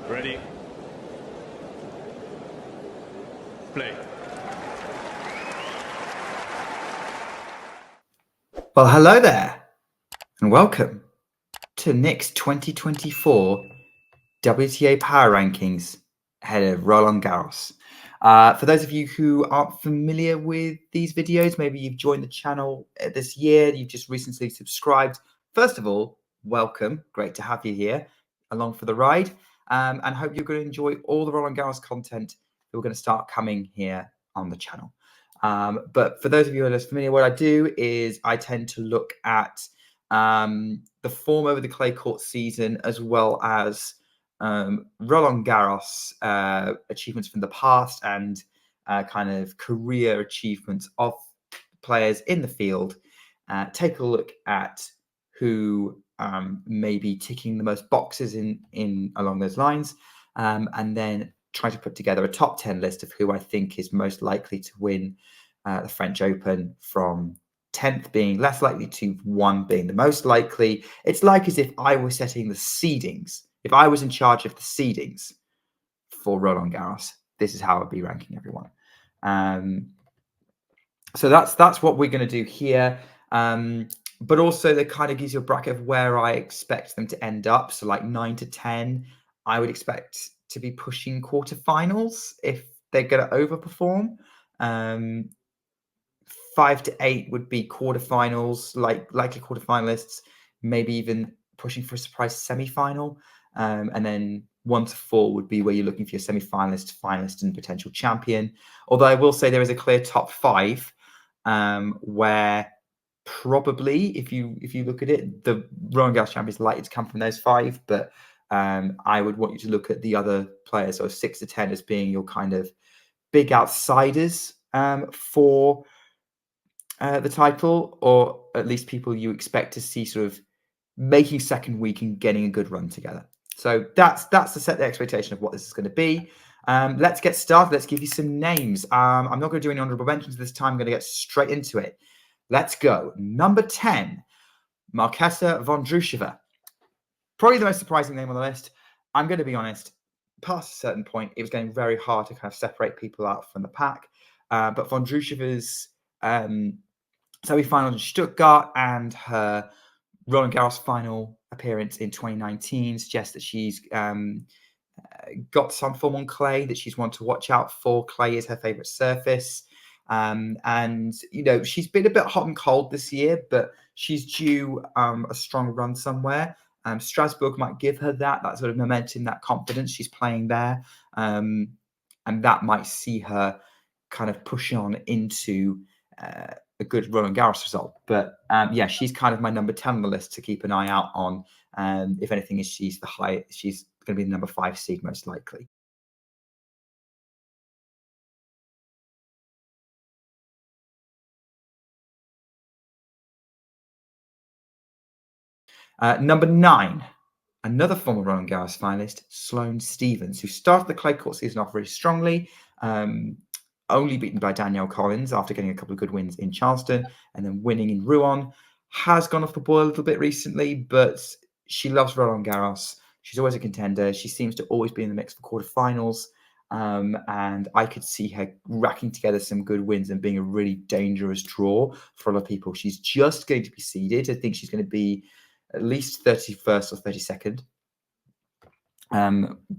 Ready. Play. Well, hello there, and welcome to Nick's 2024 WTA Power Rankings ahead of Roland Garros. For those of you who aren't familiar with these videos, maybe you've joined the channel this year, you've just recently subscribed. First of all, welcome. Great to have you here along for the ride, and hope you're going to enjoy all the Roland Garros content that we're going to start coming here on the channel. But for those of you who are less familiar, what I do is I tend to look at the form over the clay court season, as well as Roland Garros achievements from the past and kind of career achievements of players in the field. Take a look at who may be ticking the most boxes in along those lines, and then try to put together a top 10 list of who I think is most likely to win the French Open, from 10th being less likely to 1 being the most likely. It's like as if I was setting the seedings. If I was in charge of the seedings for Roland Garros, this is how I'd be ranking everyone. So that's what we're going to do here. But also that kind of gives you a bracket of where I expect them to end up. So like 9 to 10, I would expect to be pushing quarterfinals if they're going to overperform. 5 to 8 would be quarterfinals, like likely quarterfinalists, maybe even pushing for a surprise semi-final. And then 1 to 4 would be where you're looking for your semi-finalist, finalist, and potential champion. Although I will say there is a clear top 5, where probably, if you look at it, the Roland Garros champion is likely to come from those 5. But I would want you to look at the other players, so 6 to 10, as being your kind of big outsiders for the title, or at least people you expect to see sort of making second week and getting a good run together. So that's to set the expectation of what this is going to be. Let's get started. Let's give you some names. I'm not going to do any honorable mentions this time. I'm going to get straight into it. Let's go. Number 10, Marketa Vondrousova. Probably the most surprising name on the list. I'm going to be honest. Past a certain point, it was getting very hard to kind of separate people out from the pack. But Vondrousova's semi-final in Stuttgart and her Roland Garros final appearance in 2019 suggests that she's got some form on clay that she's one to watch out for. Clay is her favorite surface. And, you know, she's been a bit hot and cold this year, but she's due a strong run somewhere. Strasbourg might give her that sort of momentum, that confidence. She's playing there. And that might see her kind of pushing on into a good Roland Garros result. But yeah, she's kind of my number 10 on the list to keep an eye out on. If anything, she's going to be the number 5 seed most likely. Number 9, another former Roland Garros finalist, Sloane Stephens, who started the clay court season off very strongly, only beaten by Danielle Collins after getting a couple of good wins in Charleston and then winning in Rouen. Has gone off the boil a little bit recently, but she loves Roland Garros. She's always a contender. She seems to always be in the mix for quarterfinals. And I could see her racking together some good wins and being a really dangerous draw for a lot of people. She's just going to be seeded. I think she's going to be at least 31st or 32nd,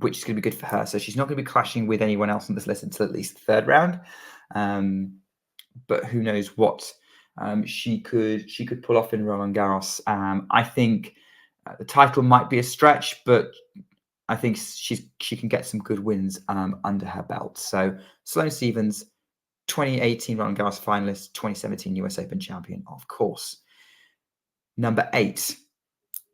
which is going to be good for her. So she's not going to be clashing with anyone else on this list until at least the third round. But who knows what she could pull off in Roland Garros. I think the title might be a stretch, but I think she can get some good wins under her belt. So Sloane Stephens, 2018 Roland Garros finalist, 2017 US Open champion, of course. Number 8,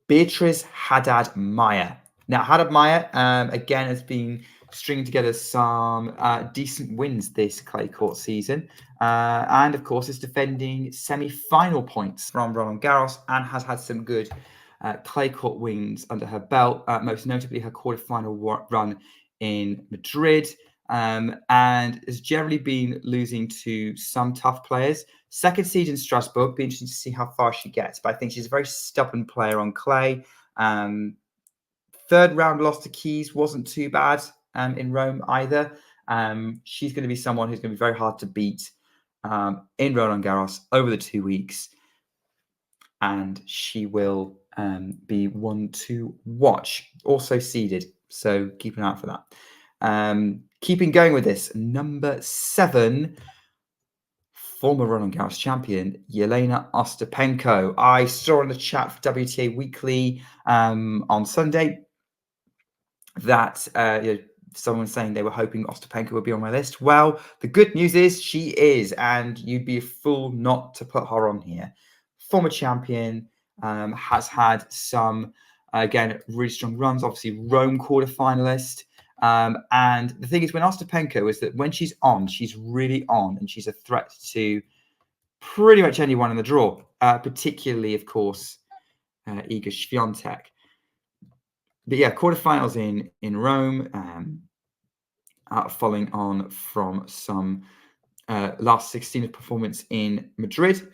Beatriz Haddad-Maia. Now, Haddad-Maia, again, has been stringing together some decent wins this clay court season. And, of course, is defending semi-final points from Roland Garros and has had some good clay court wins under her belt, most notably her quarterfinal run in Madrid, and has generally been losing to some tough players. Second seed in Strasbourg, be interesting to see how far she gets, but I think she's a very stubborn player on clay. Third third round loss to Keys wasn't too bad in Rome either. She's going to be someone who's going to be very hard to beat in Roland Garros over the 2 weeks. And she will be one to watch, also seeded. So keep an eye out for that. Keeping going with this, number 7, former Roland Garros champion, Jelena Ostapenko. I saw in the chat for WTA Weekly on Sunday that someone saying they were hoping Ostapenko would be on my list. Well, the good news is she is, and you'd be a fool not to put her on here. Former champion, has had some, again, really strong runs, obviously Rome quarterfinalist. And the thing is, when Ostapenko is that when she's on, she's really on, and she's a threat to pretty much anyone in the draw, particularly, of course, Iga Swiatek. But yeah, quarterfinals in Rome, following on from some last 16 performance in Madrid.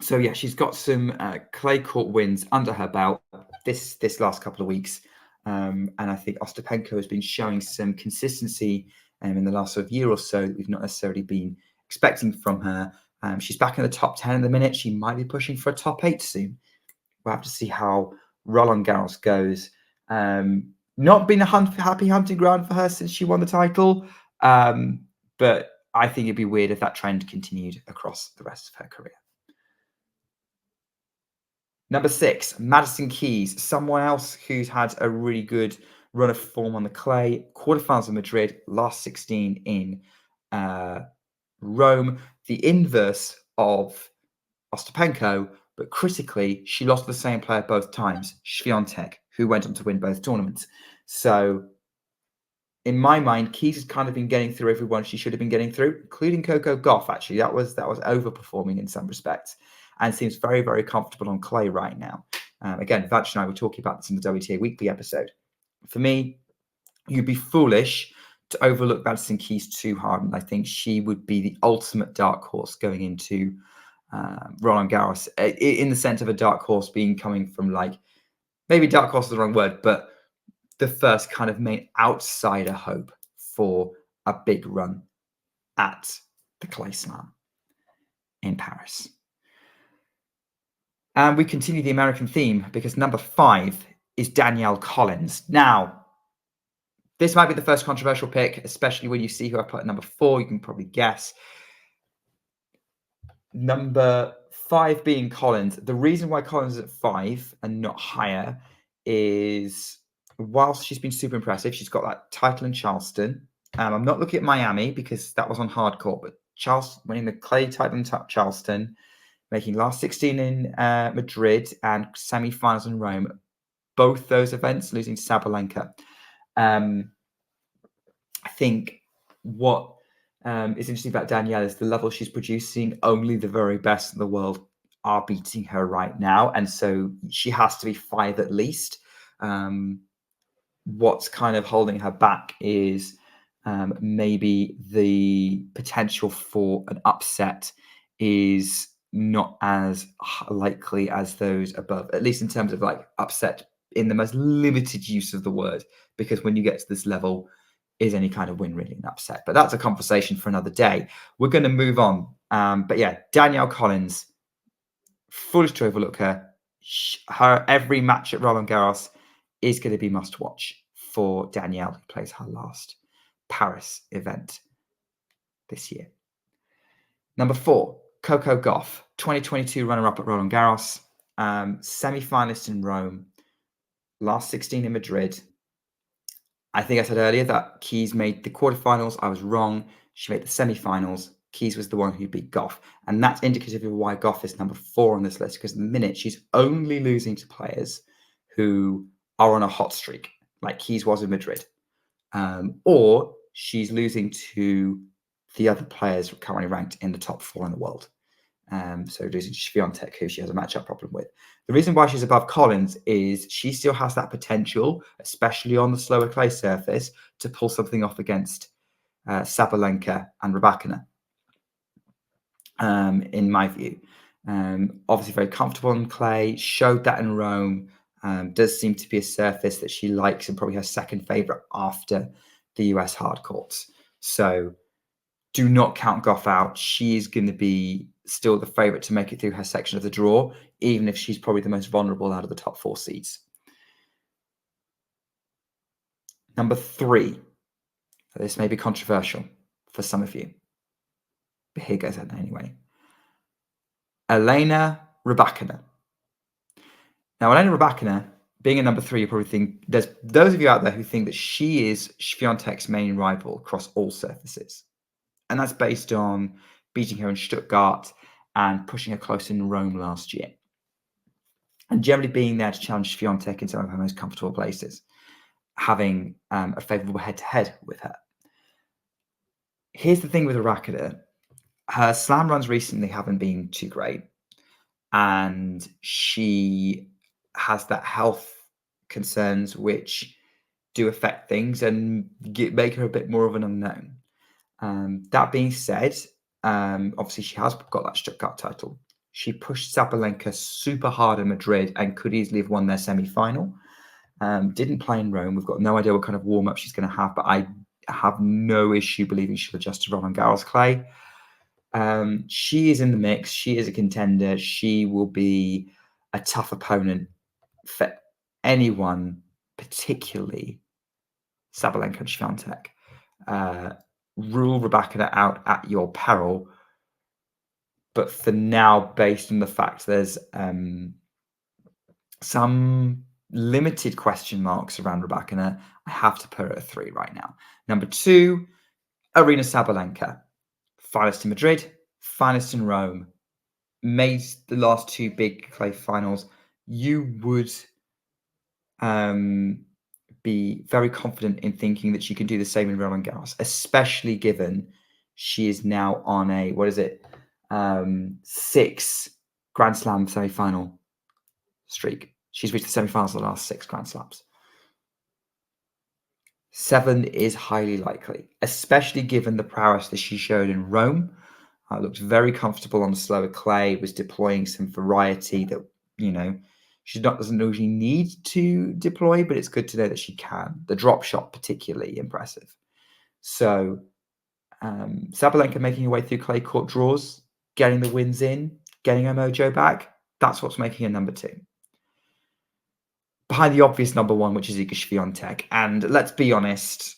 So yeah, she's got some clay court wins under her belt this last couple of weeks, and I think Ostapenko has been showing some consistency in the last sort of year or so that we've not necessarily been expecting from her. She's back in the top 10 in the minute. She might be pushing for a top 8 soon. We'll have to see how Roland Garros goes. Not been a happy hunting ground for her since she won the title, but I think it'd be weird if that trend continued across the rest of her career. Number 6, Madison Keys, someone else who's had a really good run of form on the clay. Quarterfinals in Madrid, last 16 in Rome. The inverse of Ostapenko, but critically, she lost to the same player both times, Swiatek, who went on to win both tournaments. So in my mind, Keys has kind of been getting through everyone she should have been getting through, including Coco Gauff, actually. That was overperforming in some respects and seems very, very comfortable on clay right now. Again, Vach and I were talking about this in the WTA Weekly episode. For me, you'd be foolish to overlook Madison Keys too hard, and I think she would be the ultimate dark horse going into Roland Garros, in the sense of a dark horse being coming from, like, maybe dark horse is the wrong word, but the first kind of main outsider hope for a big run at the Clay Slam in Paris. And we continue the American theme because number 5 is Danielle Collins. Now, this might be the first controversial pick, especially when you see who I put at number 4. You can probably guess. Number 5 being Collins. The reason why Collins is at 5 and not higher is, whilst she's been super impressive, she's got that title in Charleston. I'm not looking at Miami because that was on hard court, but Charleston, winning the clay title in Charleston, making last 16 in Madrid and semi-finals in Rome. Both those events losing to Sabalenka. I think what is interesting about Danielle is the level she's producing. Only the very best in the world are beating her right now, and so she has to be 5 at least. What's kind of holding her back is maybe the potential for an upset is not as likely as those above, at least in terms of like upset in the most limited use of the word, because when you get to this level, is any kind of win really an upset? But that's a conversation for another day. We're going to move on. But yeah, Danielle Collins, foolish to overlook her. Her every match at Roland Garros is going to be must watch for Danielle, who plays her last Paris event this year. Number 4, Coco Gauff, 2022 runner-up at Roland Garros, semi-finalist in Rome, last 16 in Madrid. I think I said earlier that Keys made the quarterfinals. I was wrong. She made the semi-finals. Keys was the one who beat Gauff. And that's indicative of why Gauff is number 4 on this list, because at the minute she's only losing to players who are on a hot streak, like Keys was in Madrid. Or she's losing to the other players currently ranked in the top 4 in the world. So losing to Swiatek, who she has a matchup problem with. The reason why she's above Collins is she still has that potential, especially on the slower clay surface, to pull something off against Sabalenka and Rybakina, in my view. Obviously very comfortable on clay, showed that in Rome. Does seem to be a surface that she likes and probably her second favorite after the US hard courts. So do not count Goff out. She is going to be still the favorite to make it through her section of the draw, even if she's probably the most vulnerable out of the top 4 seeds. Number 3. This may be controversial for some of you, but here goes anyway. Elena Rybakina. Now, Elena Rybakina, being a number 3, you probably think there's those of you out there who think that she is Swiatek's main rival across all surfaces. And that's based on beating her in Stuttgart and pushing her close in Rome last year. And generally being there to challenge Swiatek in some of her most comfortable places, having a favourable head-to-head with her. Here's the thing with Rybakina. Her slam runs recently haven't been too great. And she has that health concerns which do affect things and make her a bit more of an unknown. That being said, obviously she has got that Stuttgart title. She pushed Sabalenka super hard in Madrid and could easily have won their semi-final. Didn't play in Rome. We've got no idea what kind of warm-up she's going to have, but I have no issue believing she'll adjust to Roland Garros clay. She is in the mix. She is a contender. She will be a tough opponent for anyone, particularly Sabalenka and Swiatek. Rule Rybakina out at your peril. But for now, based on the fact there's some limited question marks around Rybakina, I have to put her at 3 right now. Number 2, Aryna Sabalenka. Finalist in Madrid, finalist in Rome. Made the last 2 big clay finals. You would be very confident in thinking that she can do the same in Roland Garros, especially given she is now on a 6 Grand Slam semi-final streak. She's reached the semi-finals of the last 6 Grand Slams. 7 is highly likely, especially given the prowess that she showed in Rome. Looked very comfortable on the slower clay, was deploying some variety that, she doesn't usually need to deploy, but it's good to know that she can. The drop shot, particularly impressive. So Sabalenka making her way through clay court draws, getting the wins in, getting her mojo back. That's what's making her number 2. Behind the obvious number 1, which is Iga Swiatek. And let's be honest,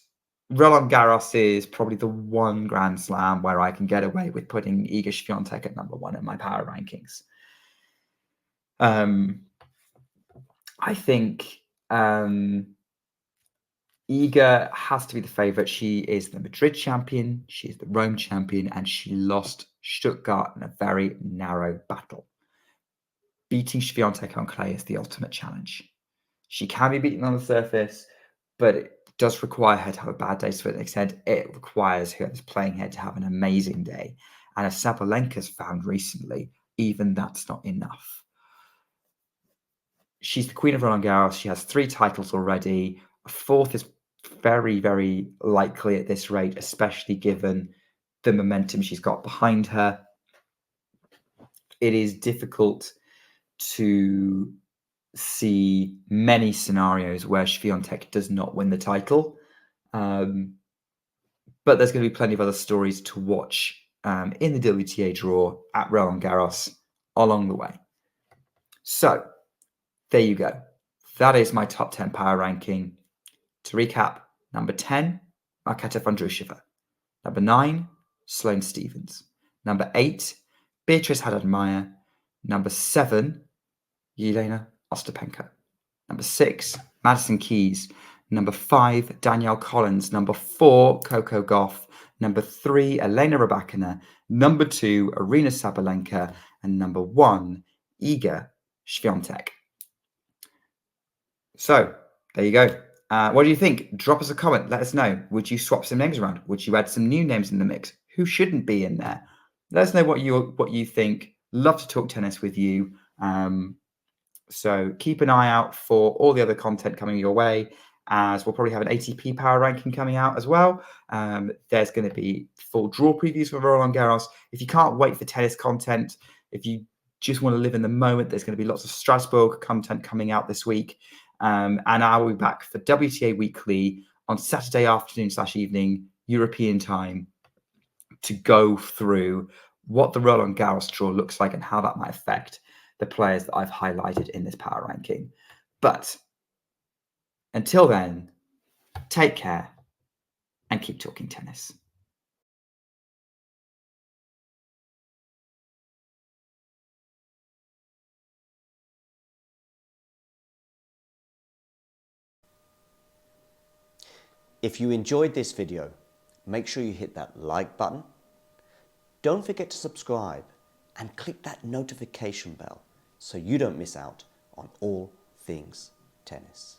Roland Garros is probably the one Grand Slam where I can get away with putting Iga Swiatek at number 1 in my power rankings. I think Iga has to be the favourite. She is the Madrid champion, she is the Rome champion, and she lost Stuttgart in a very narrow battle. Beating Swiatek on clay is the ultimate challenge. She can be beaten on the surface, but it does require her to have a bad day. So to an extent, it requires whoever's playing her to have an amazing day. And as Sabalenka's found recently, even that's not enough. She's the queen of Roland Garros. She has 3 titles already. A 4th is very, very likely at this rate, especially given the momentum she's got behind her. It is difficult to see many scenarios where Swiatek does not win the title. But there's going to be plenty of other stories to watch in the WTA draw at Roland Garros along the way. So there you go. That is my top 10 power ranking. To recap, number 10, Marketa Vondrousova. Number 9, Sloane Stephens. Number 8, Beatrice Haddad-Maia. Number 7, Yelena Ostapenko. Number 6, Madison Keys. Number 5, Danielle Collins. Number 4, Coco Gauff. Number 3, Elena Rybakina. Number 2, Aryna Sabalenka. And number 1, Iga Swiatek. So there you go. What do you think? Drop us a comment. Let us know. Would you swap some names around? Would you add some new names in the mix? Who shouldn't be in there? Let us know what you think. Love to talk tennis with you. So keep an eye out for all the other content coming your way, as we'll probably have an ATP power ranking coming out as well. There's going to be full draw previews for Roland Garros. If you can't wait for tennis content, if you just want to live in the moment, there's going to be lots of Strasbourg content coming out this week. And I will be back for WTA Weekly on Saturday afternoon/evening, European time, to go through what the Roland Garros draw looks like and how that might affect the players that I've highlighted in this power ranking. But until then, take care and keep talking tennis. If you enjoyed this video, make sure you hit that like button. Don't forget to subscribe and click that notification bell so you don't miss out on all things tennis.